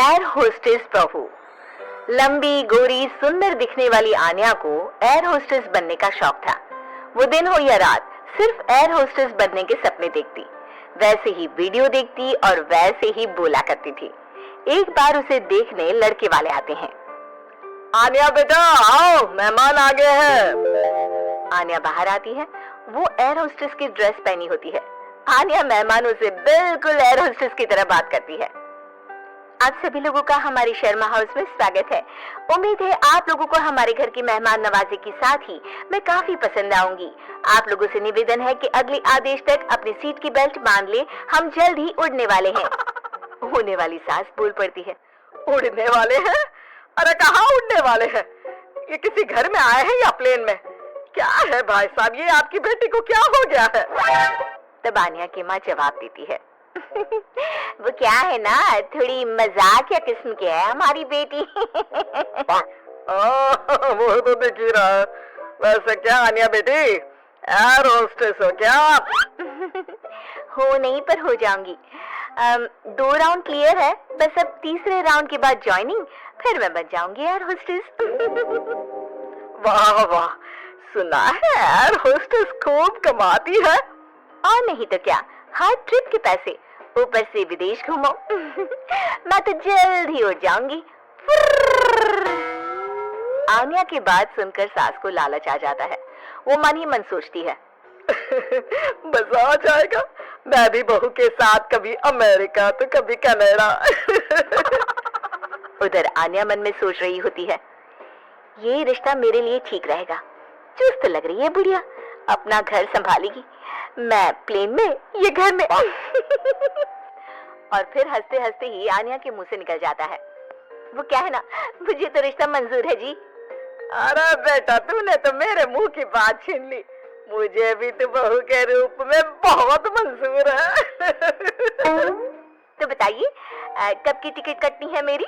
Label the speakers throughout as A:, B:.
A: Air hostess बहू। लंबी गोरी सुंदर दिखने वाली आन्या को एयर होस्टेस बनने का शौक था। वो दिन हो या रात सिर्फ एयर होस्टेस बनने के सपने देखती, वैसे ही वीडियो देखती और वैसे ही बोला करती थी। एक बार उसे देखने लड़के वाले आते हैं।
B: आन्या बेटा आओ, मेहमान आ गए हैं।
A: आन्या बाहर आती है। वो एयर होस्टेस की ड्रेस पहनी होती है। आन्या मेहमानों से बिल्कुल एयर होस्टेस की तरह बात करती है। आप सभी लोगों का हमारी शर्मा हाउस में स्वागत है। उम्मीद है आप लोगों को हमारे घर की मेहमान नवाजी के साथ ही मैं काफी पसंद आऊंगी। आप लोगों से निवेदन है कि अगले आदेश तक अपनी सीट की बेल्ट बांध ले, हम जल्द ही उड़ने वाले हैं। होने वाली सास बोल पड़ती है।
B: उड़ने वाले हैं? अरे कहाँ उड़ने वाले हैं? ये किसी घर में आए हैं या प्लेन में? क्या है भाई साहब, ये आपकी बेटी को क्या हो गया है?
A: तब आन्या की माँ जवाब देती है। वो क्या है ना, थोड़ी मजाक या किस्म की है हमारी बेटी।
B: वो तो दिख ही रहा है। वैसे क्या आन्या बेटी, एयर होस्टेस हो क्या आप?
A: हो नहीं, पर हो जाऊंगी। 2 राउंड क्लियर है, बस अब तीसरे राउंड के बाद ज्वाइनिंग, फिर मैं बन जाऊंगी एयर होस्टेस।
B: वाह वाह, सुना है एयर होस्टेस खूब कमाती है।
A: और नहीं तो क्या, हर ट्रिप के पैसे, ऊपर से विदेश घूमो। मैं तो जल्द ही उड़ जाऊंगी। आन्या की बात सुनकर सास को लालच आ जाता है। वो मन ही मन सोचती है,
B: मजा आ जाएगा, मैं भी बहू के साथ कभी अमेरिका तो कभी कनाडा।
A: उधर आन्या मन में सोच रही होती है, ये रिश्ता मेरे लिए ठीक रहेगा। चुस्त लग रही है बुढ़िया, अपना घर संभालेगी, मैं प्लेन में, ये घर में। और फिर हंसते हंसते ही आन्या के मुंह से निकल जाता है, वो क्या है ना, मुझे तो रिश्ता मंजूर है जी।
B: अरे बेटा, तूने तो मेरे मुंह की बात छीन ली। मुझे भी तो बहू के रूप में बहुत मंजूर है।
A: तो बताइए कब की टिकट कटनी है मेरी?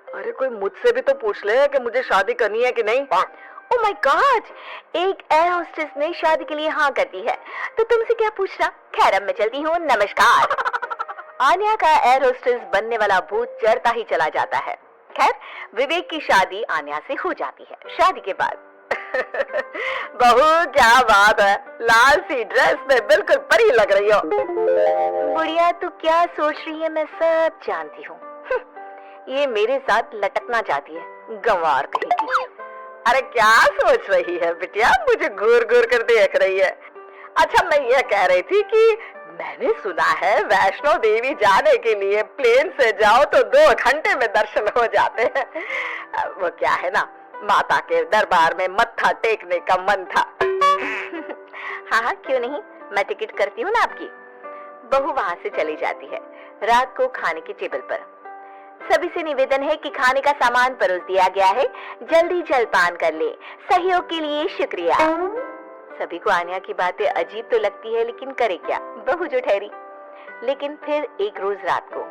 B: अरे कोई मुझसे भी तो पूछ ले कि मुझे शादी करनी है कि नहीं।
A: ओह माय गॉड, एक एयर होस्टेस ने शादी के लिए हाँ कर दी है, तो तुमसे क्या पूछना। खैर अब मैं चलती हूँ, नमस्कार। आन्या का एयर होस्टेस बनने वाला भूत चढ़ता ही चला जाता है। खैर विवेक की शादी आन्या से हो जाती है। शादी के बाद
B: बहू क्या बात है, लाल सी ड्रेस में बिल्कुल परी लग रही हो।
A: बुढ़िया तू क्या सोच रही है मैं सब जानती हूँ। ये मेरे साथ लटकना चाहती है, गंवार कहेगी।
B: अरे क्या सोच रही है बिटिया, मुझे घूर घूर कर देख रही है। अच्छा मैं ये कह रही थी कि मैंने सुना है वैष्णो देवी जाने के लिए प्लेन से जाओ तो 2 घंटे में दर्शन हो जाते हैं। वो क्या है ना, माता के दरबार में मत्था टेकने का मन था।
A: हाँ क्यों नहीं, मैं टिकट करती हूँ ना आपकी। बहू वहाँ से चली जाती है। रात को खाने की टेबल पर सभी से निवेदन है कि खाने का सामान परोस दिया गया है, जल्दी जलपान कर ले। सहयोग के लिए शुक्रिया। सभी को आन्या की बातें अजीब तो लगती है, लेकिन करे क्या, बहू जो ठहरी। लेकिन फिर एक रोज रात को,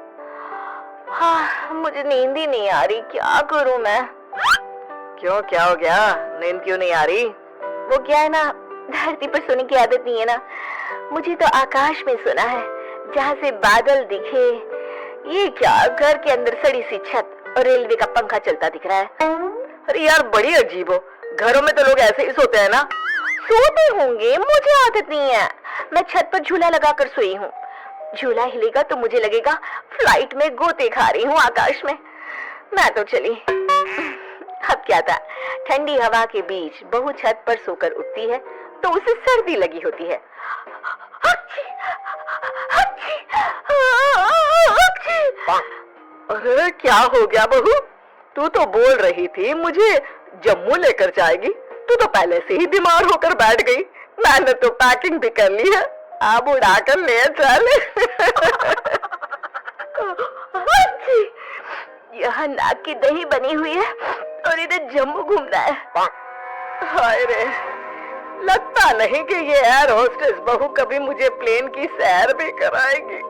A: हाँ मुझे नींद ही नहीं आ रही, क्या करूं मैं।
B: क्यों, क्या हो गया, नींद क्यों नहीं आ रही?
A: वो क्या है ना, धरती पर सोने की आदत नहीं है ना, मुझे तो आकाश में सोना है, जहाँ से बादल दिखे। ये क्या, घर के अंदर सड़ी सी छत और रेलवे का पंखा चलता दिख रहा है।
B: अरे यार बड़ी अजीब हो, घरों में तो लोग ऐसे ही सोते हैं ना।
A: सोते होंगे, मुझे आदत नहीं है। मैं छत पर झूला लगाकर सोई हूँ। झूला हिलेगा तो मुझे लगेगा फ्लाइट में गोते खा रही हूँ आकाश में। मैं तो चली। अब क्या था, ठंडी हवा के बीच बहू छत पर सोकर उठती है तो उसे सर्दी लगी होती है।
B: अरे क्या हो गया बहू, तू तो बोल रही थी मुझे जम्मू लेकर जाएगी, तू तो पहले से ही बीमार होकर बैठ गई। मैंने तो पैकिंग भी कर ली है, अब उड़ा कर ले चल।
A: यहाँ नाक की दही बनी हुई है और इधर जम्मू घूमना है।
B: हाय रे, लगता नहीं कि ये एयर होस्टेस बहू कभी मुझे प्लेन की सैर भी कराएगी।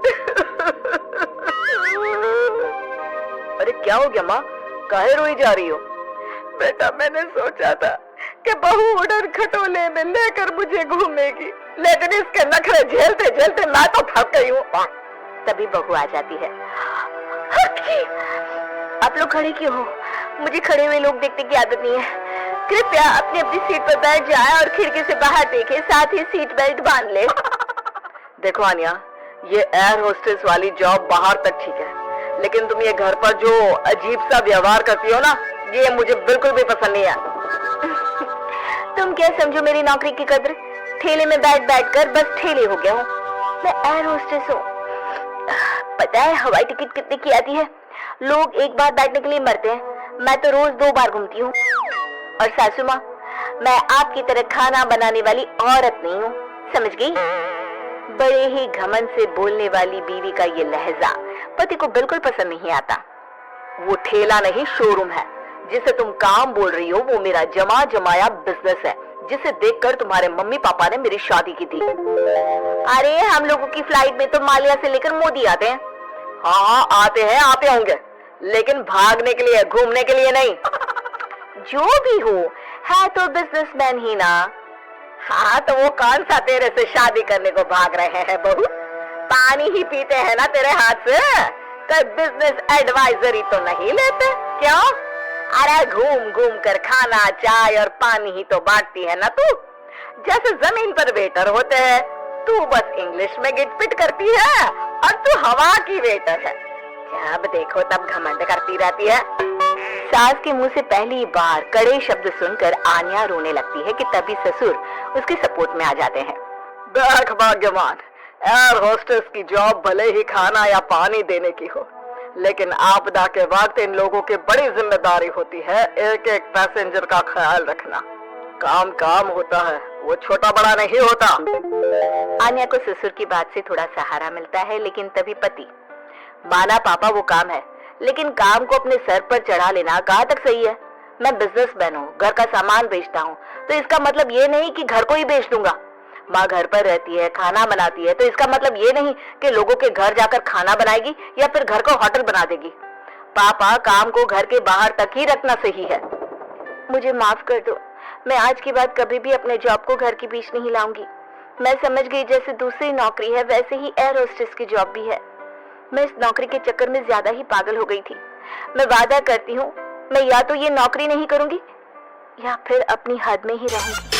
B: अरे क्या हो गया माँ, काहे रोई जा रही हो? बेटा मैंने सोचा था कि बहू उड़न खटोले में लेकर मुझे घूमेगी, लेकिन इसके नखरे झेलते झेलते मैं तो थक गई हूँ।
A: तभी बहू आ जाती है। आप लोग खड़े क्यों हो? मुझे खड़े हुए लोग देखने की आदत नहीं है। कृपया अपनी अपनी सीट पर बैठ जाएं और खिड़की से बाहर देखें, साथ ही सीट बेल्ट बांध ले।
B: देखो आनिया, ये एयर होस्टेस वाली जॉब बाहर तक ठीक है, लेकिन तुम ये घर पर जो अजीब सा व्यवहार करती हो ना, ये मुझे बिल्कुल भी पसंद नहीं है।
A: तुम क्या समझो मेरी नौकरी की कद्र? ठेले में बैठ बैठ कर बस ठेले हो गया हूँ। मैं एयर होस्टेस हूँ। पता है हवाई टिकट कितने की आती है? लोग एक बार बैठने के लिए मरते हैं, मैं तो रोज 2 बार घूमती हूँ। और सासू माँ, मैं आपकी तरह खाना बनाने वाली औरत नहीं हूँ, समझ गई? बड़े ही घमंड से बोलने वाली बीवी का ये लहजा पति को बिल्कुल पसंद नहीं आता।
B: वो ठेला नहीं, शोरूम है। जिसे तुम काम बोल रही हो वो मेरा जमा जमाया बिजनेस है, जिसे देखकर तुम्हारे मम्मी पापा ने मेरी शादी की थी।
A: अरे हम लोगों की फ्लाइट में तो मालिया से लेकर मोदी आते हैं।
B: हाँ आते होंगे, लेकिन भागने के लिए, घूमने के लिए नहीं।
A: जो भी हो, है तो बिजनेसमैन ही ना।
B: हाँ तो वो कौन सा तेरे से शादी करने को भाग रहे हैं बहू? पानी ही पीते हैं ना तेरे हाथ से, तो बिजनेस एडवाइजरी तो नहीं लेते क्यों? अरे घूम घूम कर खाना, चाय और पानी ही तो बांटती है ना तू। जैसे जमीन पर वेटर होते हैं, तू बस इंग्लिश में गिटपिट करती है और तू हवा की वेटर है। जब देखो तब घमंड करती रहती है।
A: सास के मुंह से पहली बार कड़े शब्द सुनकर आन्या रोने लगती है कि तभी ससुर उसके सपोर्ट में आ जाते हैं।
B: देख भाग्यवान, एयर होस्टेस की जॉब भले ही खाना या पानी देने की हो, लेकिन आपदा के वक्त इन लोगों की बड़ी जिम्मेदारी होती है एक एक पैसेंजर का ख्याल रखना। काम काम होता है, वो छोटा बड़ा नहीं होता।
A: आन्या को ससुर की बात से थोड़ा सहारा मिलता है, लेकिन तभी पति, माना पापा वो काम है, लेकिन काम को अपने सर पर चढ़ा लेना कहाँ तक सही है? मैं बिजनेसमैन हूँ, घर का सामान बेचता हूँ, तो इसका मतलब ये नहीं कि घर को ही बेच दूंगा। माँ घर पर रहती है, खाना बनाती है, तो इसका मतलब ये नहीं कि लोगों के घर जाकर खाना बनाएगी या फिर घर को होटल बना देगी। पापा, काम को घर के बाहर तक ही रखना सही है। मुझे माफ कर दो, मैं आज के बाद कभी भी अपने जॉब को घर के बीच नहीं लाऊंगी। मैं समझ गई जैसे दूसरी नौकरी है वैसे ही एयर होस्टेस की जॉब भी है। मैं इस नौकरी के चक्कर में ज्यादा ही पागल हो गई थी। मैं वादा करती हूँ, मैं या तो ये नौकरी नहीं करूंगी या फिर अपनी हद में ही रहूंगी।